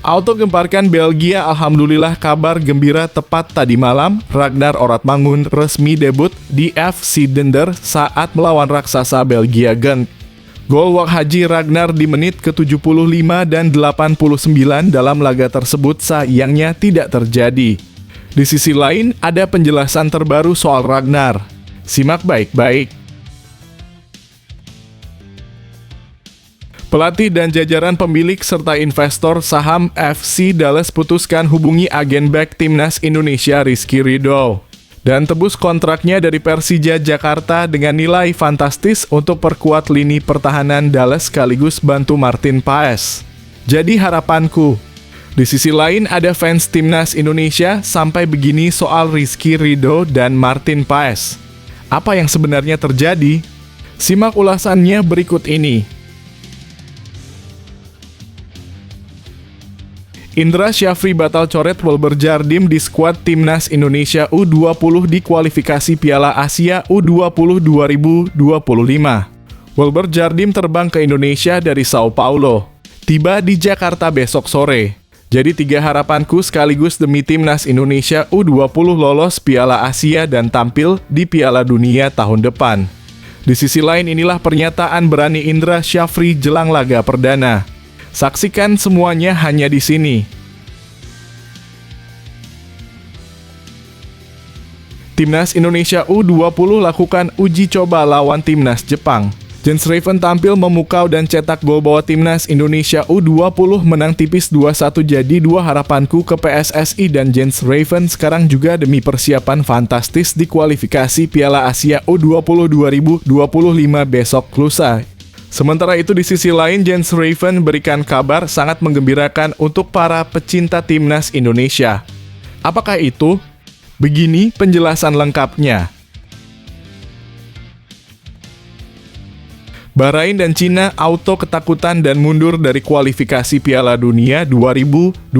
Auto gemparkan Belgia, alhamdulillah kabar gembira tepat tadi malam. Ragnar Oratmangun resmi debut di FC Dender saat melawan raksasa Belgia Genk. Gol Wak Haji Ragnar di menit ke-75 dan 89 dalam laga tersebut sayangnya tidak terjadi. Di sisi lain, ada penjelasan terbaru soal Ragnar. Simak baik-baik. Pelatih dan jajaran pemilik serta investor saham FC Dallas putuskan hubungi agen bek Timnas Indonesia Rizky Ridho dan tebus kontraknya dari Persija Jakarta dengan nilai fantastis untuk perkuat lini pertahanan Dallas sekaligus bantu Martin Paes. Jadi harapanku. Di sisi lain ada fans Timnas Indonesia sampai begini soal Rizky Ridho dan Martin Paes. Apa yang sebenarnya terjadi? Simak ulasannya berikut ini. Indra Syafri batal coret Wolberjardim di skuad Timnas Indonesia U20 di kualifikasi Piala Asia U20 2025. Wolberjardim terbang ke Indonesia dari Sao Paulo, tiba di Jakarta besok sore. Jadi 3 harapanku sekaligus demi Timnas Indonesia U20 lolos Piala Asia dan tampil di Piala Dunia tahun depan. Di sisi lain inilah pernyataan berani Indra Syafri jelang laga perdana. Saksikan semuanya hanya di sini. Timnas Indonesia U20 lakukan uji coba lawan Timnas Jepang. Jens Raven tampil memukau dan cetak gol bawa Timnas Indonesia U20 menang tipis 2-1. Jadi 2 harapanku ke PSSI dan Jens Raven sekarang juga demi persiapan fantastis di kualifikasi Piala Asia U20 2025 besok lusa. Sementara itu di sisi lain Jens Raven berikan kabar sangat menggembirakan untuk para pecinta Timnas Indonesia. Apakah itu? Begini penjelasan lengkapnya. Bahrain dan Cina auto ketakutan dan mundur dari kualifikasi Piala Dunia 2026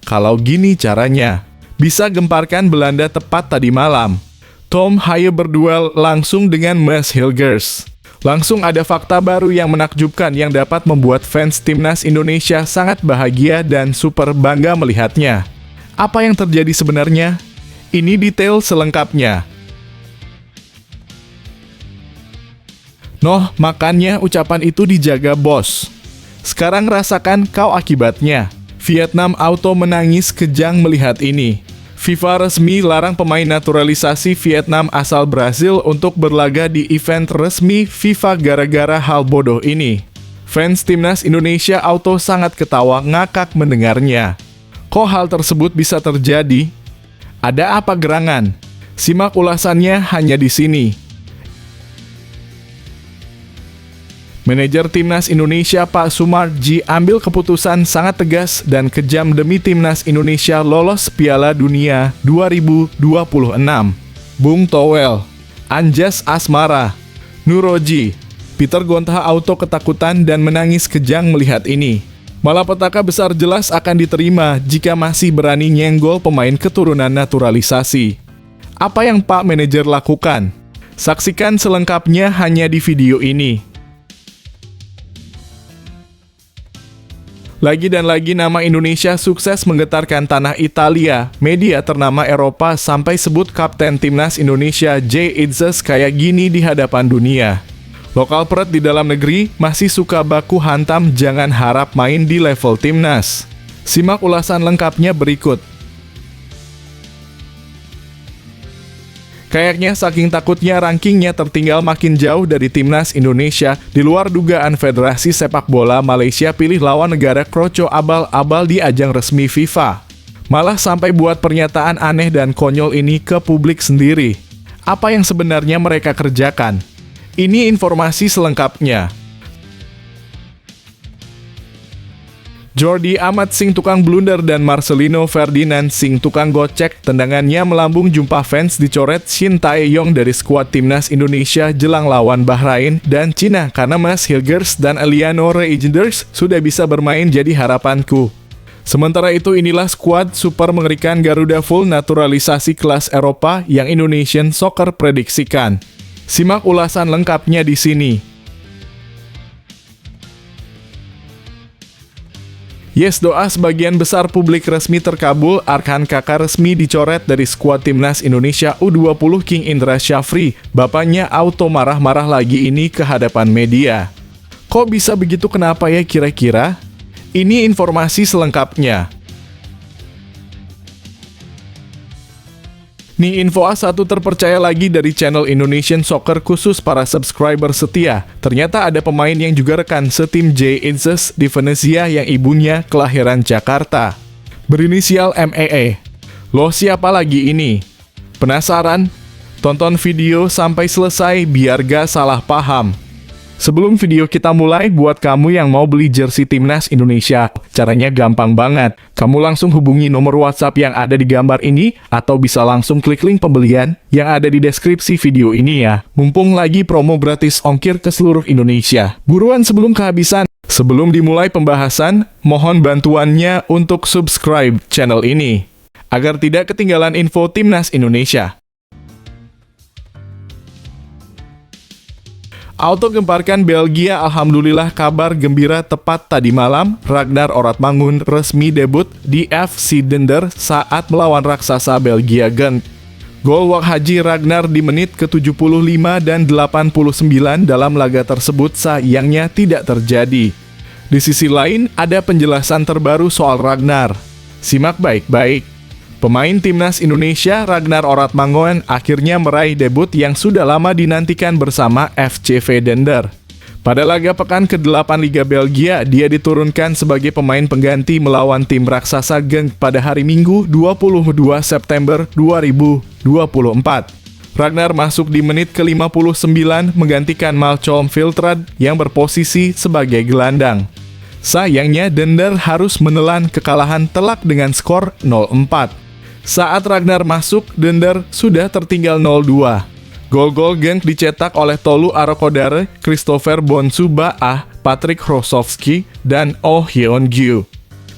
kalau gini caranya. Bisa gemparkan Belanda tepat tadi malam. Tom Haye berduel langsung dengan Mads Hilgers. Langsung ada fakta baru yang menakjubkan yang dapat membuat fans Timnas Indonesia sangat bahagia dan super bangga melihatnya. Apa yang terjadi sebenarnya? Ini detail selengkapnya. Noh, makanya ucapan itu dijaga bos. Sekarang rasakan kau akibatnya. Vietnam auto menangis kejang melihat ini. FIFA resmi larang pemain naturalisasi Vietnam asal Brasil untuk berlaga di event resmi FIFA gara-gara hal bodoh ini. Fans Timnas Indonesia auto sangat ketawa ngakak mendengarnya. Kok hal tersebut bisa terjadi? Ada apa gerangan? Simak ulasannya hanya di sini. Manajer Timnas Indonesia Pak Sumarji ambil keputusan sangat tegas dan kejam demi Timnas Indonesia lolos Piala Dunia 2026. Bung Towel, Anjas Asmara, Nuroji, Peter Gonta auto ketakutan dan menangis kejang melihat ini. Malapetaka besar jelas akan diterima jika masih berani nyenggol pemain keturunan naturalisasi. Apa yang Pak Manajer lakukan? Saksikan selengkapnya hanya di video ini. Lagi dan lagi nama Indonesia sukses menggetarkan tanah Italia. Media ternama Eropa sampai sebut Kapten Timnas Indonesia J. Itzes kayak gini di hadapan dunia. Lokal peret di dalam negeri masih suka baku hantam jangan harap main di level Timnas. Simak ulasan lengkapnya berikut. Kayaknya saking takutnya rankingnya tertinggal makin jauh dari Timnas Indonesia. Di luar dugaan Federasi Sepak Bola Malaysia pilih lawan negara kroco abal-abal di ajang resmi FIFA. Malah sampai buat pernyataan aneh dan konyol ini ke publik sendiri. Apa yang sebenarnya mereka kerjakan? Ini informasi selengkapnya. Jordi Amat Singh tukang blunder dan Marcelino Ferdinand Singh tukang gocek tendangannya melambung jumpa fans dicoret Shin Tae-yong dari skuad Timnas Indonesia jelang lawan Bahrain dan Cina karena Mads Hilgers dan Eliano Reijnders sudah bisa bermain jadi harapanku. Sementara itu inilah skuad super mengerikan Garuda full naturalisasi kelas Eropa yang Indonesian Soccer prediksikan. Simak ulasan lengkapnya di sini. Yes, doa sebagian besar publik resmi terkabul. Arkan Kakak resmi dicoret dari skuad Timnas Indonesia U20 King Indra Syafri. Bapaknya auto marah-marah lagi ini ke hadapan media. Kok bisa begitu, kenapa ya kira-kira? Ini informasi selengkapnya. Nih info A1 terpercaya lagi dari channel Indonesian Soccer khusus para subscriber setia. Ternyata ada pemain yang juga rekan setim Jay Inces di Venezia yang ibunya kelahiran Jakarta. Berinisial MEE. Loh, siapa lagi ini? Penasaran? Tonton video sampai selesai biar gak salah paham. Sebelum video kita mulai, buat kamu yang mau beli jersey Timnas Indonesia, caranya gampang banget. Kamu langsung hubungi nomor WhatsApp yang ada di gambar ini, atau bisa langsung klik link pembelian yang ada di deskripsi video ini ya. Mumpung lagi promo gratis ongkir ke seluruh Indonesia. Buruan sebelum kehabisan. Sebelum dimulai pembahasan, mohon bantuannya untuk subscribe channel ini, agar tidak ketinggalan info Timnas Indonesia. Auto gemparkan Belgia, alhamdulillah kabar gembira tepat tadi malam, Ragnar Oratmangun resmi debut di FC Dender saat melawan raksasa Belgia Genk. Gol Wak Haji Ragnar di menit ke-75 dan 89 dalam laga tersebut sayangnya tidak terjadi. Di sisi lain, ada penjelasan terbaru soal Ragnar. Simak baik-baik. Pemain Timnas Indonesia Ragnar Oratmangun akhirnya meraih debut yang sudah lama dinantikan bersama FCV Dender. Pada laga pekan ke-8 Liga Belgia, dia diturunkan sebagai pemain pengganti melawan tim raksasa Genk pada hari Minggu 22 September 2024. Ragnar masuk di menit ke-59 menggantikan Malcolm Filtrad yang berposisi sebagai gelandang. Sayangnya Dender harus menelan kekalahan telak dengan skor 0-4. Saat Ragnar masuk, Dender sudah tertinggal 0-2. Gol-gol Genk dicetak oleh Tolu Arokodare, Christopher Bonsu Baah, Patrick Rosowski, dan Oh Hyun-gyu.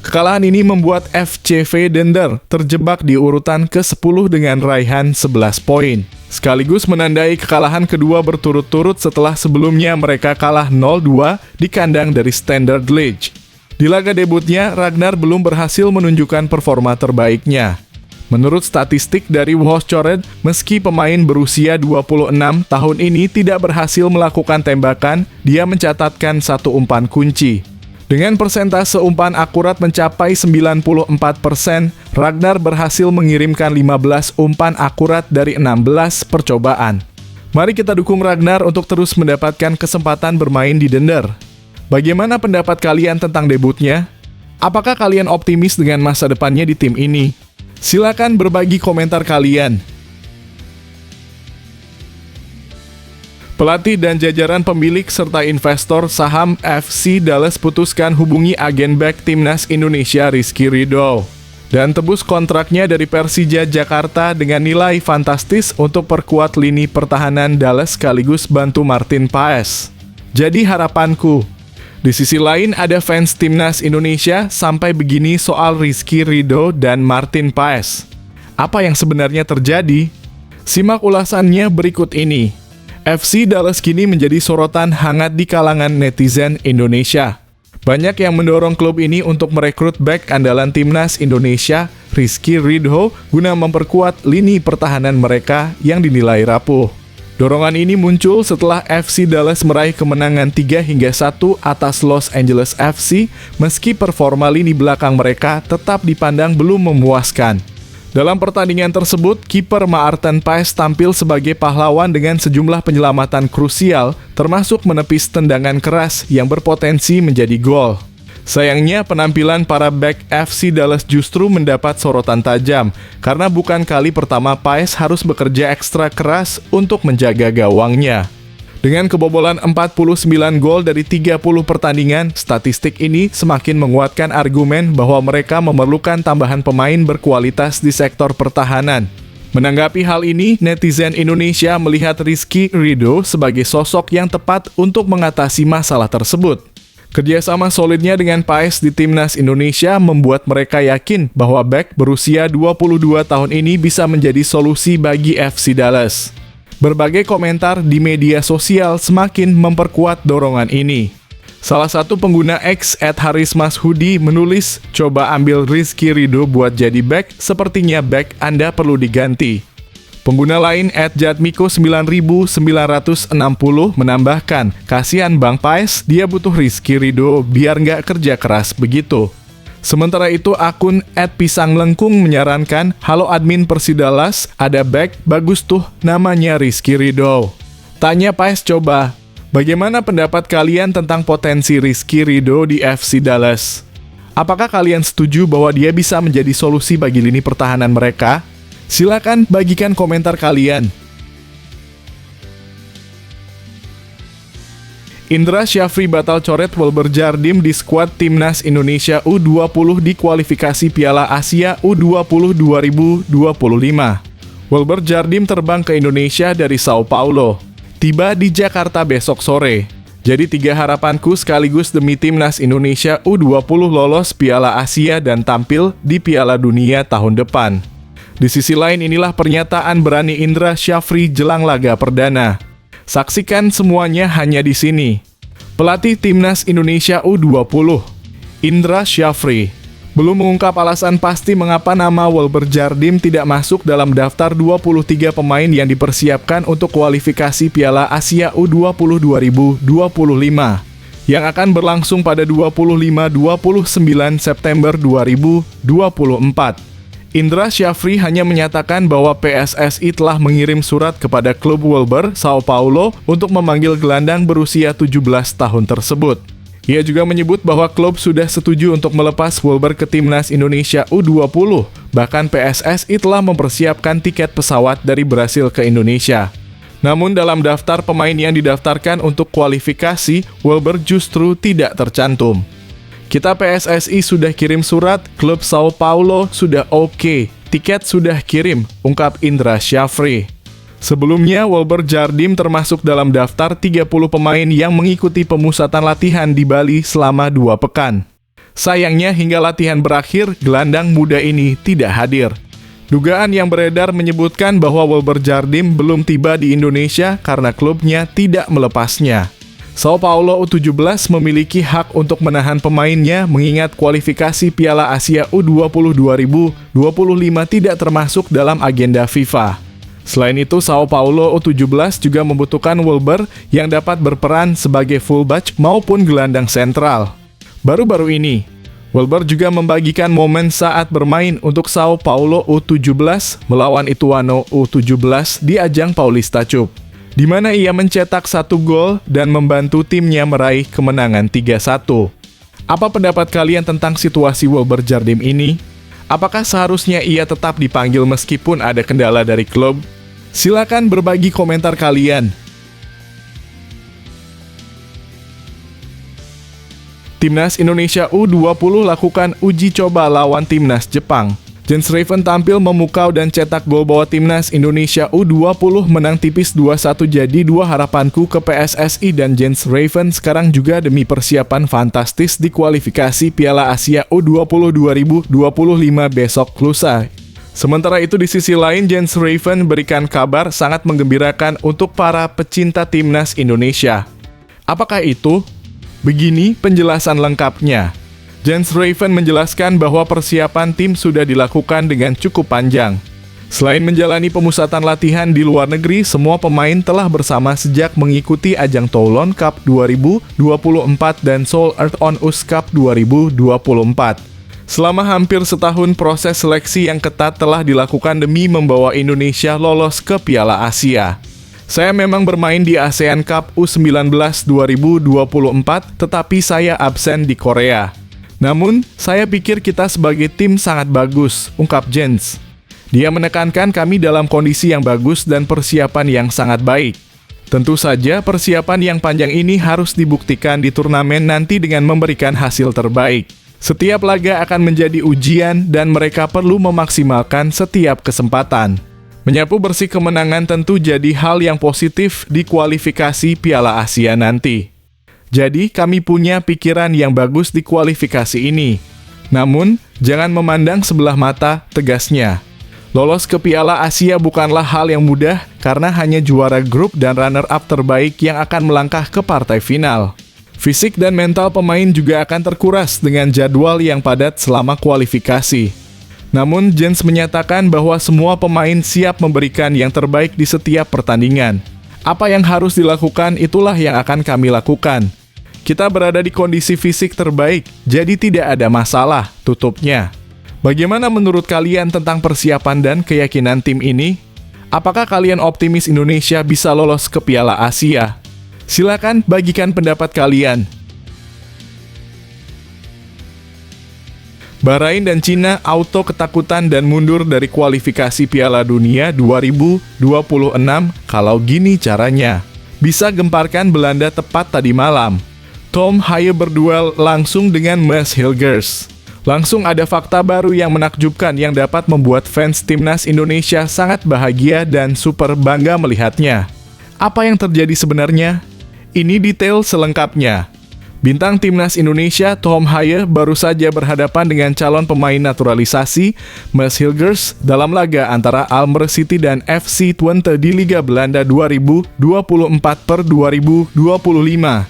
Kekalahan ini membuat FCV Dender terjebak di urutan ke-10 dengan raihan 11 poin. Sekaligus menandai kekalahan kedua berturut-turut setelah sebelumnya mereka kalah 0-2 di kandang dari Standard Liège. Di laga debutnya, Ragnar belum berhasil menunjukkan performa terbaiknya. Menurut statistik dari Wojciech, meski pemain berusia 26 tahun ini tidak berhasil melakukan tembakan, dia mencatatkan satu umpan kunci. Dengan persentase umpan akurat mencapai 94%, Ragnar berhasil mengirimkan 15 umpan akurat dari 16 percobaan. Mari kita dukung Ragnar untuk terus mendapatkan kesempatan bermain di Dender. Bagaimana pendapat kalian tentang debutnya? Apakah kalian optimis dengan masa depannya di tim ini? Silakan berbagi komentar kalian. Pelatih dan jajaran pemilik serta investor saham FC Dallas putuskan hubungi agen bek Timnas Indonesia Rizky Ridho dan tebus kontraknya dari Persija Jakarta dengan nilai fantastis untuk perkuat lini pertahanan Dallas sekaligus bantu Martin Paes. Jadi harapanku. Di sisi lain, ada fans Timnas Indonesia sampai begini soal Rizky Ridho dan Martin Paes. Apa yang sebenarnya terjadi? Simak ulasannya berikut ini. FC Dallas kini menjadi sorotan hangat di kalangan netizen Indonesia. Banyak yang mendorong klub ini untuk merekrut bek andalan Timnas Indonesia, Rizky Ridho, guna memperkuat lini pertahanan mereka yang dinilai rapuh. Dorongan ini muncul setelah FC Dallas meraih kemenangan 3-1 atas Los Angeles FC, meski performa lini belakang mereka tetap dipandang belum memuaskan. Dalam pertandingan tersebut, kiper Maarten Paes tampil sebagai pahlawan dengan sejumlah penyelamatan krusial, termasuk menepis tendangan keras yang berpotensi menjadi gol. Sayangnya penampilan para bek FC Dallas justru mendapat sorotan tajam, karena bukan kali pertama Paes harus bekerja ekstra keras untuk menjaga gawangnya. Dengan kebobolan 49 gol dari 30 pertandingan, statistik ini semakin menguatkan argumen bahwa mereka memerlukan tambahan pemain berkualitas di sektor pertahanan. Menanggapi hal ini, netizen Indonesia melihat Rizky Ridho sebagai sosok yang tepat untuk mengatasi masalah tersebut. Kerjasama solidnya dengan Paes di Timnas Indonesia membuat mereka yakin bahwa bek berusia 22 tahun ini bisa menjadi solusi bagi FC Dallas. Berbagai komentar di media sosial semakin memperkuat dorongan ini. Salah satu pengguna X @harismashudi menulis, coba ambil Rizky Ridho buat jadi back, sepertinya back Anda perlu diganti. Pengguna lain @jatmiko9960 menambahkan, kasihan Bang Paes, dia butuh Rizky Ridho biar nggak kerja keras begitu. Sementara itu, akun @pisanglengkung menyarankan, halo admin Persidalas, ada back, bagus tuh, namanya Rizky Ridho. Tanya Paes coba, bagaimana pendapat kalian tentang potensi Rizky Ridho di FC Dallas? Apakah kalian setuju bahwa dia bisa menjadi solusi bagi lini pertahanan mereka? Silakan bagikan komentar kalian. Indra Syafri batal coret Wilber Jardim di skuad Timnas Indonesia U20 di kualifikasi Piala Asia U20 2025. Wilber Jardim terbang ke Indonesia dari Sao Paulo, tiba di Jakarta besok sore. Jadi 3 harapanku sekaligus demi Timnas Indonesia U20 lolos Piala Asia dan tampil di Piala Dunia tahun depan. Di sisi lain inilah pernyataan berani Indra Syafri jelang laga perdana. Saksikan semuanya hanya di sini. Pelatih Timnas Indonesia U20, Indra Syafri, belum mengungkap alasan pasti mengapa nama Wilber Jardim tidak masuk dalam daftar 23 pemain yang dipersiapkan untuk kualifikasi Piala Asia U20 2025 yang akan berlangsung pada 25-29 September 2024. Indra Syafri hanya menyatakan bahwa PSSI telah mengirim surat kepada klub Wilber Sao Paulo untuk memanggil gelandang berusia 17 tahun tersebut. Ia juga menyebut bahwa klub sudah setuju untuk melepas Wilber ke Timnas Indonesia U20. Bahkan PSSI telah mempersiapkan tiket pesawat dari Brasil ke Indonesia. Namun dalam daftar pemain yang didaftarkan untuk kualifikasi, Wilber justru tidak tercantum. Kita PSSI sudah kirim surat, klub Sao Paulo sudah oke, tiket sudah kirim, ungkap Indra Syafri. Sebelumnya, Wilber Jardim termasuk dalam daftar 30 pemain yang mengikuti pemusatan latihan di Bali selama 2 pekan. Sayangnya hingga latihan berakhir, gelandang muda ini tidak hadir. Dugaan yang beredar menyebutkan bahwa Wilber Jardim belum tiba di Indonesia karena klubnya tidak melepasnya. Sao Paulo U17 memiliki hak untuk menahan pemainnya mengingat kualifikasi Piala Asia U20 2025 tidak termasuk dalam agenda FIFA. Selain itu, Sao Paulo U17 juga membutuhkan Wilber yang dapat berperan sebagai fullback maupun gelandang sentral. Baru-baru ini, Wilber juga membagikan momen saat bermain untuk Sao Paulo U17 melawan Ituano U17 di ajang Paulista Cup, di mana ia mencetak 1 gol dan membantu timnya meraih kemenangan 3-1. Apa pendapat kalian tentang situasi Wilber Jardim ini? Apakah seharusnya ia tetap dipanggil meskipun ada kendala dari klub? Silakan berbagi komentar kalian. Timnas Indonesia U20 lakukan uji coba lawan Timnas Jepang. Jens Raven tampil memukau dan cetak gol bawa Timnas Indonesia U20 menang tipis 2-1. Jadi 2 harapanku ke PSSI dan Jens Raven sekarang juga demi persiapan fantastis di kualifikasi Piala Asia U20 2025 besok lusa. Sementara itu di sisi lain Jens Raven berikan kabar sangat menggembirakan untuk para pecinta Timnas Indonesia. Apakah itu? Begini penjelasan lengkapnya. Jens Raven menjelaskan bahwa persiapan tim sudah dilakukan dengan cukup panjang. Selain menjalani pemusatan latihan di luar negeri, semua pemain telah bersama sejak mengikuti ajang Toulon Cup 2024 dan Seoul Earthon Us Cup 2024. Selama hampir setahun, proses seleksi yang ketat telah dilakukan demi membawa Indonesia lolos ke Piala Asia. Saya memang bermain di ASEAN Cup U19 2024, tetapi saya absen di Korea. Namun, saya pikir kita sebagai tim sangat bagus, ungkap Jens. Dia menekankan kami dalam kondisi yang bagus dan persiapan yang sangat baik. Tentu saja persiapan yang panjang ini harus dibuktikan di turnamen nanti dengan memberikan hasil terbaik. Setiap laga akan menjadi ujian dan mereka perlu memaksimalkan setiap kesempatan. Menyapu bersih kemenangan tentu jadi hal yang positif di kualifikasi Piala Asia nanti. Jadi kami punya pikiran yang bagus di kualifikasi ini. Namun, jangan memandang sebelah mata, tegasnya. Lolos ke Piala Asia bukanlah hal yang mudah karena hanya juara grup dan runner-up terbaik yang akan melangkah ke partai final. Fisik dan mental pemain juga akan terkuras dengan jadwal yang padat selama kualifikasi. Namun, Jens menyatakan bahwa semua pemain siap memberikan yang terbaik di setiap pertandingan. Apa yang harus dilakukan itulah yang akan kami lakukan. Kita berada di kondisi fisik terbaik, jadi tidak ada masalah, tutupnya. Bagaimana menurut kalian tentang persiapan dan keyakinan tim ini? Apakah kalian optimis Indonesia bisa lolos ke Piala Asia? Silakan bagikan pendapat kalian. Bahrain dan Cina auto ketakutan dan mundur dari kualifikasi Piala Dunia 2026 kalau gini caranya. Bisa gemparkan Belanda tepat tadi malam. Tom Haye berduel langsung dengan Mads Hilgers. Langsung ada fakta baru yang menakjubkan yang dapat membuat fans timnas Indonesia sangat bahagia dan super bangga melihatnya. Apa yang terjadi sebenarnya? Ini detail selengkapnya. Bintang timnas Indonesia Tom Haye baru saja berhadapan dengan calon pemain naturalisasi Mads Hilgers dalam laga antara Almere City dan FC Twente di Liga Belanda 2024/2025.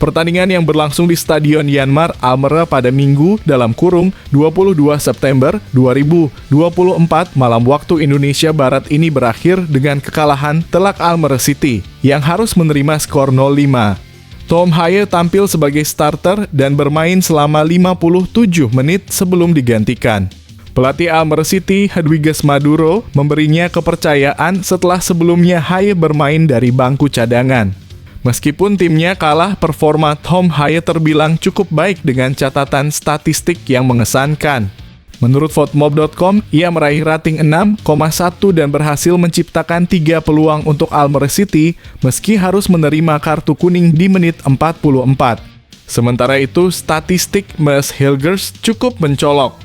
Pertandingan yang berlangsung di Stadion Yanmar Almere pada Minggu (22 September 2024) malam waktu Indonesia Barat ini berakhir dengan kekalahan telak Almere City yang harus menerima skor 0-5. Tom Haye tampil sebagai starter dan bermain selama 57 menit sebelum digantikan. Pelatih Almere City, Hedwiges Maduro, memberinya kepercayaan setelah sebelumnya Haye bermain dari bangku cadangan. Meskipun timnya kalah, performa Tom Haye terbilang cukup baik dengan catatan statistik yang mengesankan. Menurut Fotmob.com, ia meraih rating 6,1 dan berhasil menciptakan 3 peluang untuk Almere City meski harus menerima kartu kuning di menit 44. Sementara itu, statistik Mads Hilgers cukup mencolok.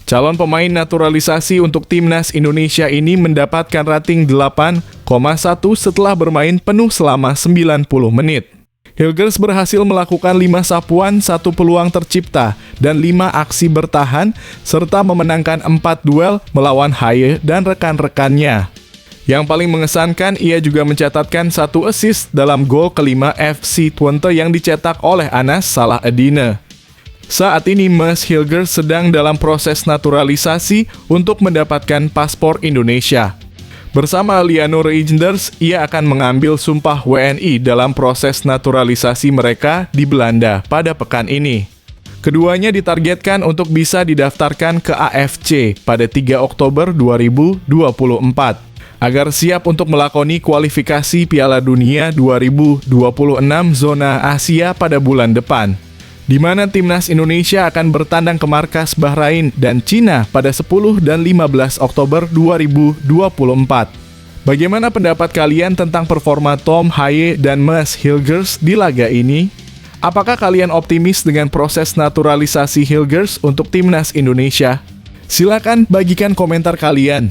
Calon pemain naturalisasi untuk timnas Indonesia ini mendapatkan rating 8,1 setelah bermain penuh selama 90 menit. Hilgers berhasil melakukan 5 sapuan, 1 peluang tercipta, dan 5 aksi bertahan, serta memenangkan 4 duel melawan Haye dan rekan-rekannya. Yang paling mengesankan, ia juga mencatatkan 1 assist dalam gol kelima FC Twente yang dicetak oleh Anas Salah-Eddine. Saat ini Mads Hilgers sedang dalam proses naturalisasi untuk mendapatkan paspor Indonesia. Bersama Liano Reijnders, ia akan mengambil sumpah WNI dalam proses naturalisasi mereka di Belanda pada pekan ini. Keduanya ditargetkan untuk bisa didaftarkan ke AFC pada 3 Oktober 2024 agar siap untuk melakoni kualifikasi Piala Dunia 2026 zona Asia pada bulan depan, di mana timnas Indonesia akan bertandang ke markas Bahrain dan Cina pada 10 dan 15 Oktober 2024. Bagaimana pendapat kalian tentang performa Tom Haye dan Mads Hilgers di laga ini? Apakah kalian optimis dengan proses naturalisasi Hilgers untuk timnas Indonesia? Silakan bagikan komentar kalian.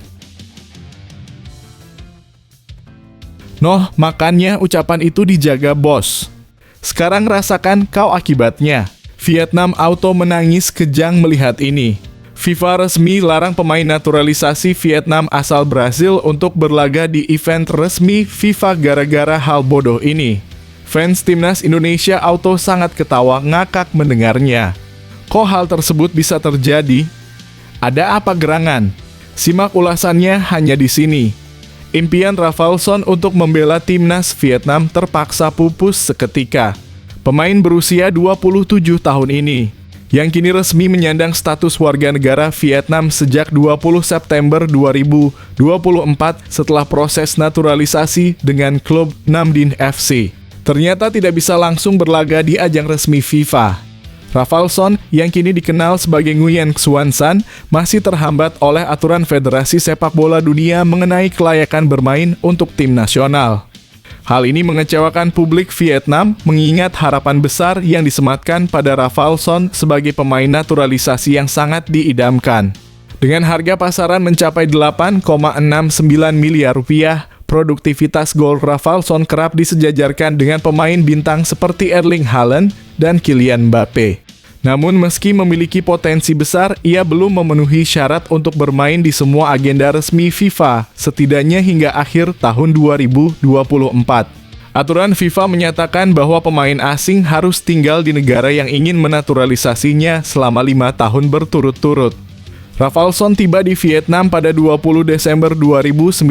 Noh, makanya ucapan itu dijaga bos. Sekarang rasakan kau akibatnya. Vietnam auto menangis kejang melihat ini. FIFA resmi larang pemain naturalisasi Vietnam asal Brasil untuk berlaga di event resmi FIFA gara-gara hal bodoh ini. Fans timnas Indonesia auto sangat ketawa ngakak mendengarnya. Kok hal tersebut bisa terjadi? Ada apa gerangan? Simak ulasannya hanya di sini. Impian Rafaelson untuk membela timnas Vietnam terpaksa pupus seketika. Pemain berusia 27 tahun ini, yang kini resmi menyandang status warga negara Vietnam sejak 20 September 2024 setelah proses naturalisasi dengan klub Nam Dinh FC. Ternyata tidak bisa langsung berlaga di ajang resmi FIFA. Rafaelson, yang kini dikenal sebagai Nguyen Xuan San, masih terhambat oleh aturan Federasi Sepak Bola Dunia mengenai kelayakan bermain untuk tim nasional. Hal ini mengecewakan publik Vietnam mengingat harapan besar yang disematkan pada Rafaelson sebagai pemain naturalisasi yang sangat diidamkan. Dengan harga pasaran mencapai 8,69 miliar rupiah, produktivitas gol Rafaelson kerap disejajarkan dengan pemain bintang seperti Erling Haaland dan Kylian Mbappe. Namun meski memiliki potensi besar, ia belum memenuhi syarat untuk bermain di semua agenda resmi FIFA, setidaknya hingga akhir tahun 2024. Aturan FIFA menyatakan bahwa pemain asing harus tinggal di negara yang ingin menaturalisasinya selama 5 tahun berturut-turut. Rafaelson tiba di Vietnam pada 20 Desember 2019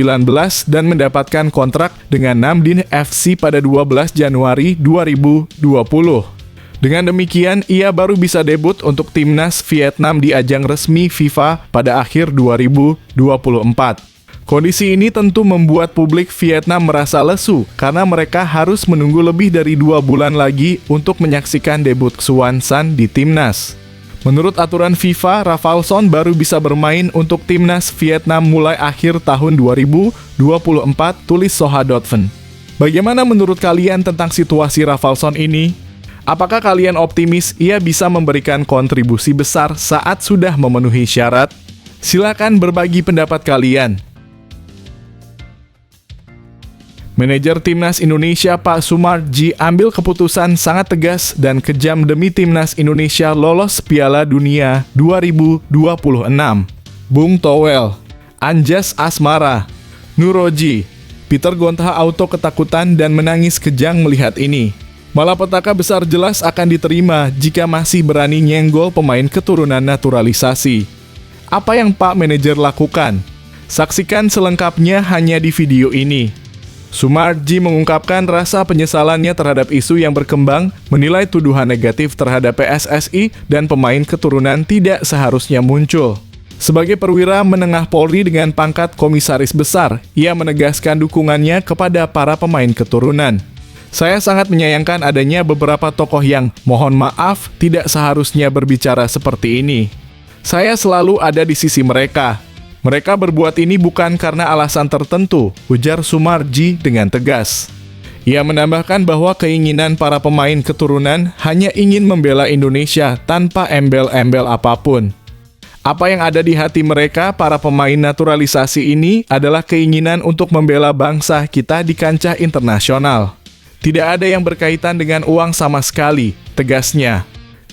dan mendapatkan kontrak dengan Nam Dinh FC pada 12 Januari 2020. Dengan demikian, ia baru bisa debut untuk timnas Vietnam di ajang resmi FIFA pada akhir 2024. Kondisi ini tentu membuat publik Vietnam merasa lesu karena mereka harus menunggu lebih dari 2 bulan lagi untuk menyaksikan debut Xuan San di timnas. Menurut aturan FIFA, Rafaelson baru bisa bermain untuk timnas Vietnam mulai akhir tahun 2024, tulis Soha.ven. Bagaimana menurut kalian tentang situasi Rafaelson ini? Apakah kalian optimis ia bisa memberikan kontribusi besar saat sudah memenuhi syarat? Silakan berbagi pendapat kalian. Manajer Timnas Indonesia Pak Sumarji ambil keputusan sangat tegas dan kejam demi Timnas Indonesia lolos Piala Dunia 2026. Bung Towel, Anjas Asmara, Nuroji, Peter Gonta Auto ketakutan dan menangis kejang melihat ini. Malapetaka besar jelas akan diterima jika masih berani nyenggol pemain keturunan naturalisasi. Apa yang Pak Manajer lakukan? Saksikan selengkapnya hanya di video ini. Sumarji mengungkapkan rasa penyesalannya terhadap isu yang berkembang, menilai tuduhan negatif terhadap PSSI dan pemain keturunan tidak seharusnya muncul. Sebagai perwira menengah Polri dengan pangkat komisaris besar, ia menegaskan dukungannya kepada para pemain keturunan. Saya sangat menyayangkan adanya beberapa tokoh yang, mohon maaf, tidak seharusnya berbicara seperti ini. Saya selalu ada di sisi mereka. Mereka berbuat ini bukan karena alasan tertentu, ujar Sumarji dengan tegas. Ia menambahkan bahwa keinginan para pemain keturunan hanya ingin membela Indonesia tanpa embel-embel apapun. Apa yang ada di hati mereka, para pemain naturalisasi ini, adalah keinginan untuk membela bangsa kita di kancah internasional. Tidak ada yang berkaitan dengan uang sama sekali, tegasnya.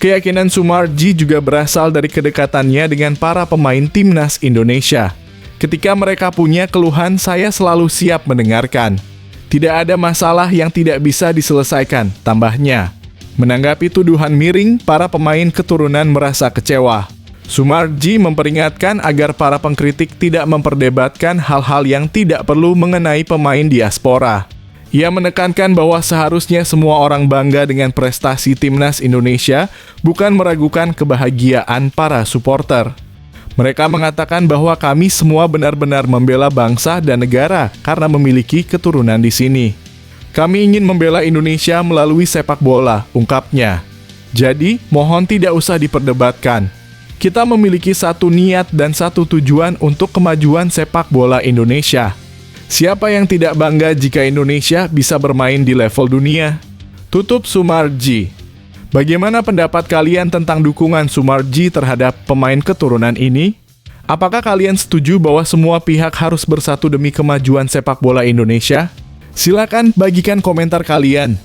Keyakinan Sumarji juga berasal dari kedekatannya dengan para pemain timnas Indonesia. Ketika mereka punya keluhan, saya selalu siap mendengarkan. Tidak ada masalah yang tidak bisa diselesaikan, tambahnya. Menanggapi tuduhan miring, para pemain keturunan merasa kecewa. Sumarji memperingatkan agar para pengkritik tidak memperdebatkan hal-hal yang tidak perlu mengenai pemain diaspora. Ia menekankan bahwa seharusnya semua orang bangga dengan prestasi timnas Indonesia, bukan meragukan kebahagiaan para supporter. Mereka mengatakan bahwa kami semua benar-benar membela bangsa dan negara karena memiliki keturunan di sini. Kami ingin membela Indonesia melalui sepak bola, ungkapnya. Jadi, mohon tidak usah diperdebatkan. Kita memiliki satu niat dan satu tujuan untuk kemajuan sepak bola Indonesia. Siapa yang tidak bangga jika Indonesia bisa bermain di level dunia? Tutup Sumarji. Bagaimana pendapat kalian tentang dukungan Sumarji terhadap pemain keturunan ini? Apakah kalian setuju bahwa semua pihak harus bersatu demi kemajuan sepak bola Indonesia? Silakan bagikan komentar kalian.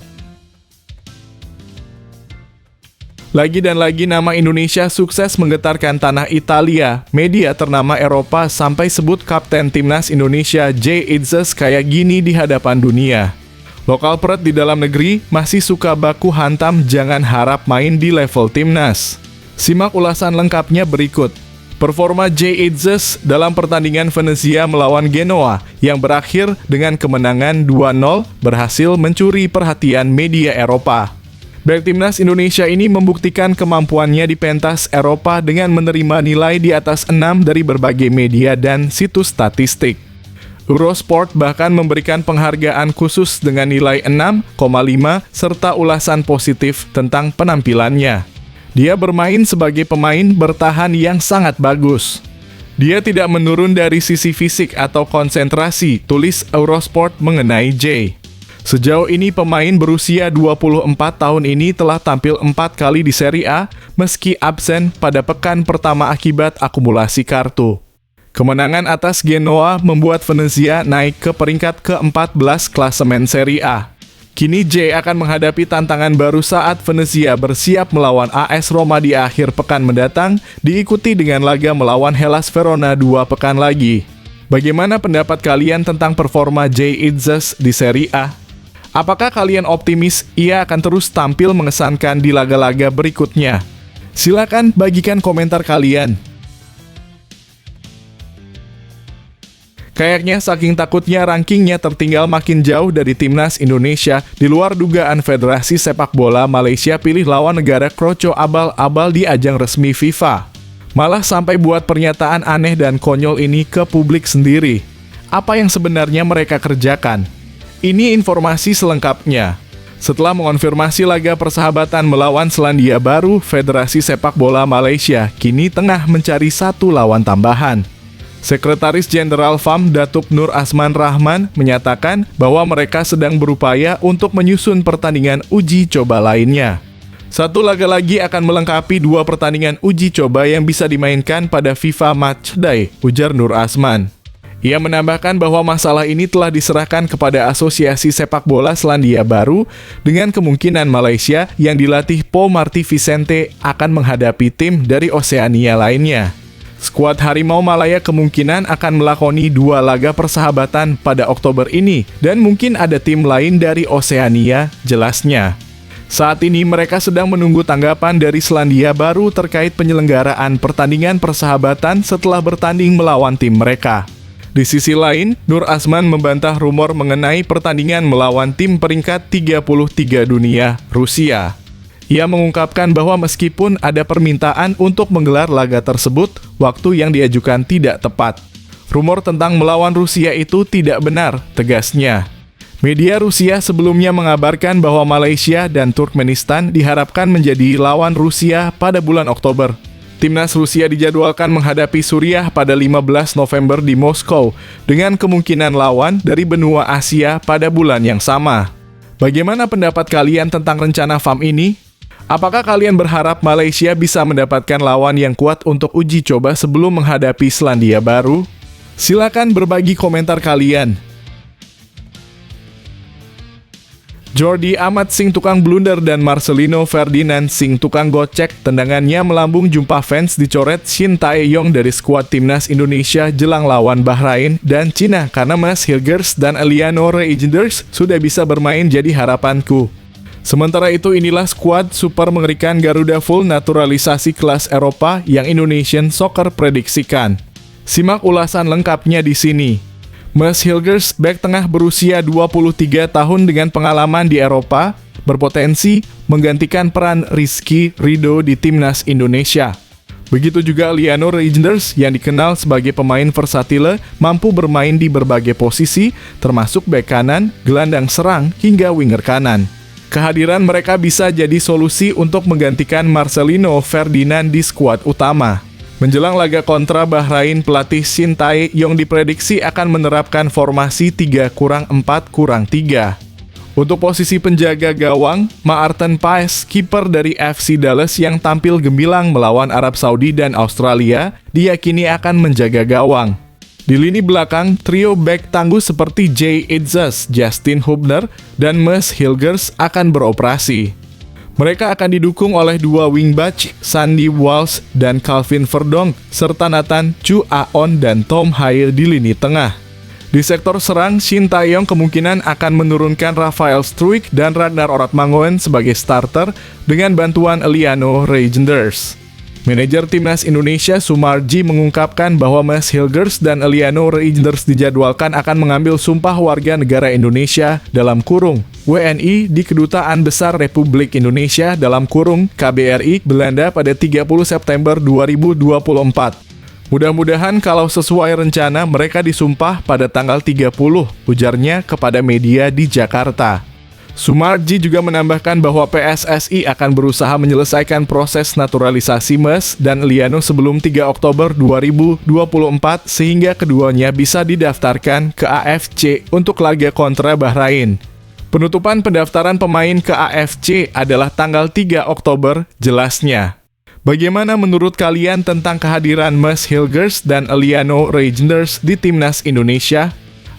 Lagi dan lagi nama Indonesia sukses menggetarkan tanah Italia. Media ternama Eropa sampai sebut kapten timnas Indonesia Jay Itzes kayak gini di hadapan dunia. Lokal peret di dalam negeri masih suka baku hantam jangan harap main di level timnas. Simak ulasan lengkapnya berikut. Performa Jay Itzes dalam pertandingan Venezia melawan Genoa yang berakhir dengan kemenangan 2-0 berhasil mencuri perhatian media Eropa. Bek timnas Indonesia ini membuktikan kemampuannya di pentas Eropa dengan menerima nilai di atas 6 dari berbagai media dan situs statistik. Eurosport bahkan memberikan penghargaan khusus dengan nilai 6,5 serta ulasan positif tentang penampilannya. Dia bermain sebagai pemain bertahan yang sangat bagus. Dia tidak menurun dari sisi fisik atau konsentrasi, tulis Eurosport mengenai Jay. Sejauh ini pemain berusia 24 tahun ini telah tampil 4 kali di Serie A meski absen pada pekan pertama akibat akumulasi kartu. Kemenangan atas Genoa membuat Venezia naik ke peringkat ke-14 klasemen Serie A. Kini Jay akan menghadapi tantangan baru saat Venezia bersiap melawan AS Roma di akhir pekan mendatang, diikuti dengan laga melawan Hellas Verona 2 pekan lagi. Bagaimana pendapat kalian tentang performa Jay Itzes di Serie A? Apakah kalian optimis ia akan terus tampil mengesankan di laga-laga berikutnya? Silakan bagikan komentar kalian. Kayaknya saking takutnya rankingnya tertinggal makin jauh dari timnas Indonesia, di luar dugaan Federasi Sepak Bola Malaysia pilih lawan negara kroco abal-abal di ajang resmi FIFA. Malah sampai buat pernyataan aneh dan konyol ini ke publik sendiri. Apa yang sebenarnya mereka kerjakan? Ini informasi selengkapnya. Setelah mengonfirmasi laga persahabatan melawan Selandia Baru, Federasi Sepak Bola Malaysia kini tengah mencari satu lawan tambahan. Sekretaris Jenderal FAM Datuk Nur Asman Rahman menyatakan bahwa mereka sedang berupaya untuk menyusun pertandingan uji coba lainnya. Satu laga lagi akan melengkapi 2 pertandingan uji coba yang bisa dimainkan pada FIFA Matchday, ujar Nur Asman. Ia menambahkan bahwa masalah ini telah diserahkan kepada Asosiasi Sepak Bola Selandia Baru dengan kemungkinan Malaysia yang dilatih Po Marty Vicente akan menghadapi tim dari Oseania lainnya. Skuad Harimau Malaya kemungkinan akan melakoni 2 laga persahabatan pada Oktober ini dan mungkin ada tim lain dari Oseania, jelasnya. Saat ini mereka sedang menunggu tanggapan dari Selandia Baru terkait penyelenggaraan pertandingan persahabatan setelah bertanding melawan tim mereka. Di sisi lain, Nur Asman membantah rumor mengenai pertandingan melawan tim peringkat 33 dunia, Rusia. Ia mengungkapkan bahwa meskipun ada permintaan untuk menggelar laga tersebut, waktu yang diajukan tidak tepat. Rumor tentang melawan Rusia itu tidak benar, tegasnya. Media Rusia sebelumnya mengabarkan bahwa Malaysia dan Turkmenistan diharapkan menjadi lawan Rusia pada bulan Oktober. Timnas Rusia dijadwalkan menghadapi Suriah pada 15 November di Moskow, dengan kemungkinan lawan dari benua Asia pada bulan yang sama. Bagaimana pendapat kalian tentang rencana FAM ini? Apakah kalian berharap Malaysia bisa mendapatkan lawan yang kuat untuk uji coba sebelum menghadapi Selandia Baru? Silakan berbagi komentar kalian. Jordi Amat Sing tukang blunder dan Marcelino Ferdinand Sing tukang gocek tendangannya melambung jumpa fans dicoret Shin Tae-yong dari skuad timnas Indonesia jelang lawan Bahrain dan Cina karena Mads Hilgers dan Eliano Reijnders sudah bisa bermain jadi harapanku. Sementara itu inilah skuad super mengerikan Garuda full naturalisasi kelas Eropa yang Indonesian Soccer prediksikan. Simak ulasan lengkapnya di sini. Mads Hilgers, bek tengah berusia 23 tahun dengan pengalaman di Eropa, berpotensi menggantikan peran Rizky Ridho di timnas Indonesia. Begitu juga Eliano Reijnders yang dikenal sebagai pemain versatile, mampu bermain di berbagai posisi, termasuk bek kanan, gelandang serang, hingga winger kanan. Kehadiran mereka bisa jadi solusi untuk menggantikan Marcelino Ferdinand di skuad utama. Menjelang laga kontra Bahrain, pelatih Shin Tae-yong diprediksi akan menerapkan formasi 3-4-3. Untuk posisi penjaga gawang, Maarten Paes, kiper dari FC Dallas yang tampil gemilang melawan Arab Saudi dan Australia, diyakini akan menjaga gawang. Di lini belakang, trio bek tangguh seperti Jay Itzas, Justin Hubner, dan Mads Hilgers akan beroperasi. Mereka akan didukung oleh 2 wingback, Sandy Walsh dan Calvin Verdonk, serta Nathan Chu Aon dan Tom Hair di lini tengah. Di sektor serang, Shin Tae-yong kemungkinan akan menurunkan Rafael Struijk dan Ragnar Oratmangoen sebagai starter dengan bantuan Eliano Reijnders. Manajer Timnas Indonesia Sumarji mengungkapkan bahwa Mads Hilgers dan Eliano Reijnders dijadwalkan akan mengambil sumpah warga negara Indonesia dalam kurung WNI di Kedutaan Besar Republik Indonesia dalam kurung KBRI Belanda pada 30 September 2024. Mudah-mudahan kalau sesuai rencana mereka disumpah pada tanggal 30, ujarnya kepada media di Jakarta. Sumarji juga menambahkan bahwa PSSI akan berusaha menyelesaikan proses naturalisasi Mads dan Eliano sebelum 3 Oktober 2024 sehingga keduanya bisa didaftarkan ke AFC untuk laga kontra Bahrain. Penutupan pendaftaran pemain ke AFC adalah tanggal 3 Oktober, jelasnya. Bagaimana menurut kalian tentang kehadiran Mads Hilgers dan Eliano Reijnders di timnas Indonesia?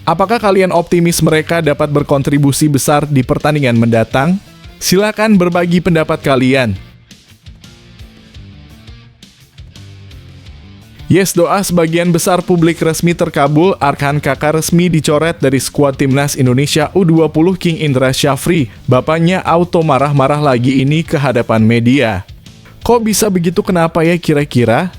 Apakah kalian optimis mereka dapat berkontribusi besar di pertandingan mendatang? Silakan berbagi pendapat kalian. Yes, doa sebagian besar publik resmi terkabul. Arkan Kakak resmi dicoret dari skuad Timnas Indonesia U20 King Indra Syafri. Bapaknya auto marah-marah lagi ini ke hadapan media. Kok bisa begitu, kenapa ya kira-kira?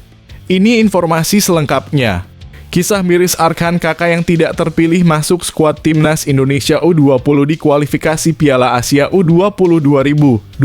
Ini informasi selengkapnya. Kisah miris Arkan Kakak yang tidak terpilih masuk skuad Timnas Indonesia U20 di kualifikasi Piala Asia U20 2025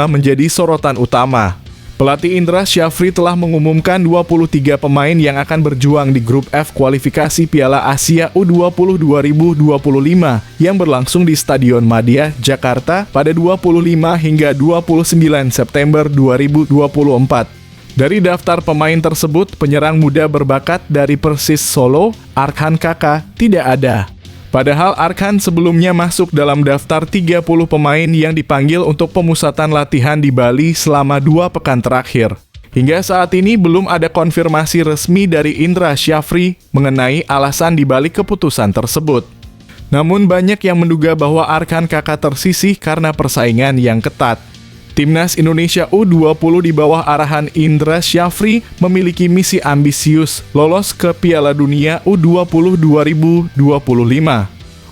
menjadi sorotan utama. Pelatih Indra Syafri telah mengumumkan 23 pemain yang akan berjuang di grup F kualifikasi Piala Asia U20 2025 yang berlangsung di Stadion Madia, Jakarta pada 25 hingga 29 September 2024. Dari daftar pemain tersebut, penyerang muda berbakat dari Persis Solo, Arkan Kakak, tidak ada. Padahal Arkan sebelumnya masuk dalam daftar 30 pemain yang dipanggil untuk pemusatan latihan di Bali selama 2 pekan terakhir. Hingga saat ini belum ada konfirmasi resmi dari Indra Syafri mengenai alasan dibalik keputusan tersebut. Namun banyak yang menduga bahwa Arkan Kakak tersisih karena persaingan yang ketat. Timnas Indonesia U20 di bawah arahan Indra Syafri memiliki misi ambisius lolos ke Piala Dunia U20 2025.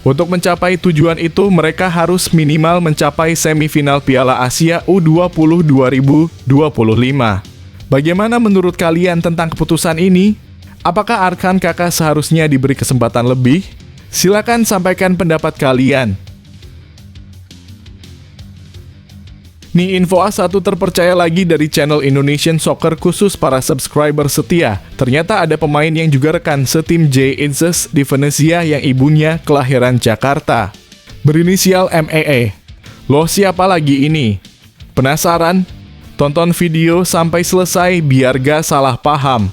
Untuk mencapai tujuan itu, mereka harus minimal mencapai semifinal Piala Asia U20 2025. Bagaimana menurut kalian tentang keputusan ini? Apakah Arkan Kakak seharusnya diberi kesempatan lebih? Silakan sampaikan pendapat kalian. Nih info A1 terpercaya lagi dari channel Indonesian Soccer khusus para subscriber setia. Ternyata ada pemain yang juga rekan setim Jay Itzes di Venezia yang ibunya kelahiran Jakarta. Berinisial MEE. Loh, siapa lagi ini? Penasaran? Tonton video sampai selesai biar gak salah paham.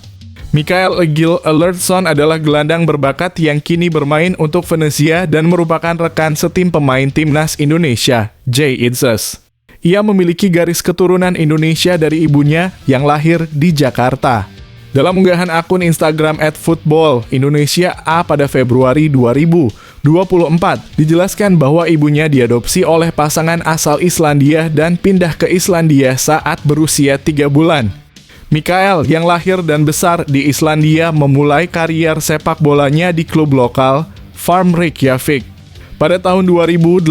Mikael Egil Alertson adalah gelandang berbakat yang kini bermain untuk Venezia dan merupakan rekan setim pemain Timnas Indonesia, Jay Itzes. Ia memiliki garis keturunan Indonesia dari ibunya yang lahir di Jakarta. Dalam unggahan akun Instagram @footballindonesia_a pada Februari 2024, dijelaskan bahwa ibunya diadopsi oleh pasangan asal Islandia dan pindah ke Islandia saat berusia 3 bulan. Mikael yang lahir dan besar di Islandia memulai karier sepak bolanya di klub lokal, Farm Reykjavik. Pada tahun 2018,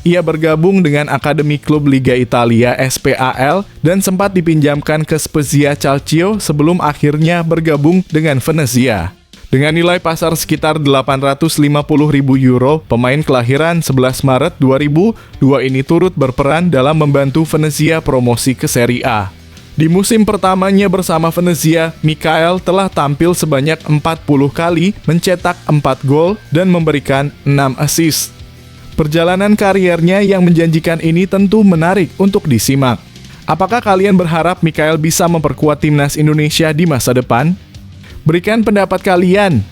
ia bergabung dengan Akademi Klub Liga Italia SPAL dan sempat dipinjamkan ke Spezia Calcio sebelum akhirnya bergabung dengan Venezia. Dengan nilai pasar sekitar 850.000 euro, pemain kelahiran 11 Maret 2002 ini turut berperan dalam membantu Venezia promosi ke Serie A. Di musim pertamanya bersama Venezia, Mikael telah tampil sebanyak 40 kali, mencetak 4 gol, dan memberikan 6 assist. Perjalanan kariernya yang menjanjikan ini tentu menarik untuk disimak. Apakah kalian berharap Mikael bisa memperkuat Timnas Indonesia di masa depan? Berikan pendapat kalian.